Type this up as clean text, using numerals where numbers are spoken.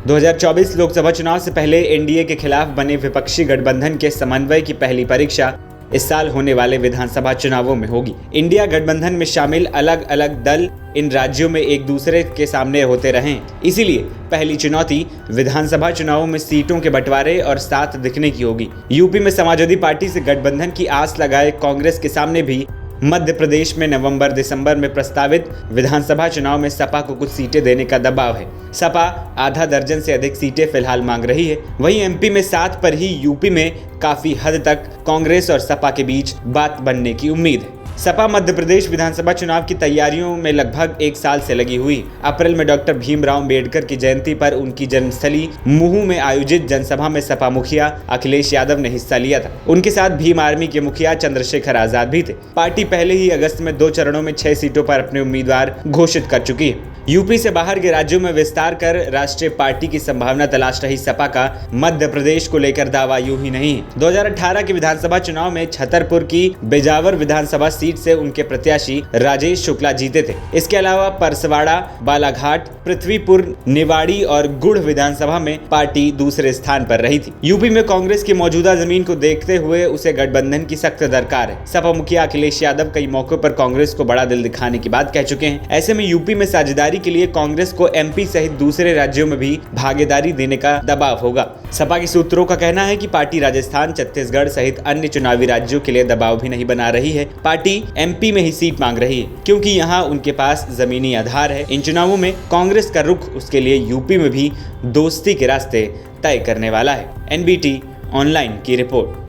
2024 लोकसभा चुनाव से पहले एनडीए के खिलाफ बने विपक्षी गठबंधन के समन्वय की पहली परीक्षा इस साल होने वाले विधानसभा चुनावों में होगी। इंडिया गठबंधन में शामिल अलग अलग दल इन राज्यों में एक दूसरे के सामने होते रहे, इसीलिए पहली चुनौती विधानसभा चुनावों में सीटों के बंटवारे और साथ दिखने की होगी। यूपी में समाजवादी पार्टी से गठबंधन की आस लगाए कांग्रेस के सामने भी मध्य प्रदेश में नवंबर दिसंबर में प्रस्तावित विधानसभा चुनाव में सपा को कुछ सीटें देने का दबाव है। सपा आधा दर्जन से अधिक सीटें फिलहाल मांग रही है। वहीं एमपी में 7 पर ही यूपी में काफी हद तक कांग्रेस और सपा के बीच बात बनने की उम्मीद है। सपा मध्य प्रदेश विधानसभा चुनाव की तैयारियों में लगभग 1 साल से लगी हुई। अप्रैल में डॉक्टर भीमराव अंबेडकर की जयंती पर उनकी जन्मस्थली महू में आयोजित जनसभा में सपा मुखिया अखिलेश यादव ने हिस्सा लिया था। उनके साथ भीम आर्मी के मुखिया चंद्रशेखर आजाद भी थे। पार्टी पहले ही अगस्त में 2 चरणों में 6 सीटों पर अपने उम्मीदवार घोषित कर चुकी है। यूपी से बाहर के राज्यों में विस्तार कर राष्ट्रीय पार्टी की संभावना तलाश रही सपा का मध्य प्रदेश को लेकर दावा यूं ही नहीं है। 2018 के विधानसभा चुनाव में छतरपुर की बेजावर विधानसभा सीट से उनके प्रत्याशी राजेश शुक्ला जीते थे। इसके अलावा परसवाड़ा, बालाघाट, पृथ्वीपुर, निवाड़ी और गुड़ विधानसभा में पार्टी दूसरे स्थान पर रही थी। यूपी में कांग्रेस की मौजूदा जमीन को देखते हुए उसे गठबंधन की सख्त दरकार है। सपा मुखिया अखिलेश यादव कई मौकों पर कांग्रेस को बड़ा दिल दिखाने की बात कह चुके हैं। ऐसे में यूपी में साझेदारी के लिए कांग्रेस को एमपी सहित दूसरे राज्यों में भी भागीदारी देने का दबाव होगा। सपा के सूत्रों का कहना है कि पार्टी राजस्थान, छत्तीसगढ़ सहित अन्य चुनावी राज्यों के लिए दबाव भी नहीं बना रही है। पार्टी एमपी में ही सीट मांग रही है क्योंकि यहाँ उनके पास जमीनी आधार है। इन चुनावों में कांग्रेस का रुख उसके लिए यूपी में भी दोस्ती के रास्ते तय करने वाला है। एनबीटी ऑनलाइन की रिपोर्ट।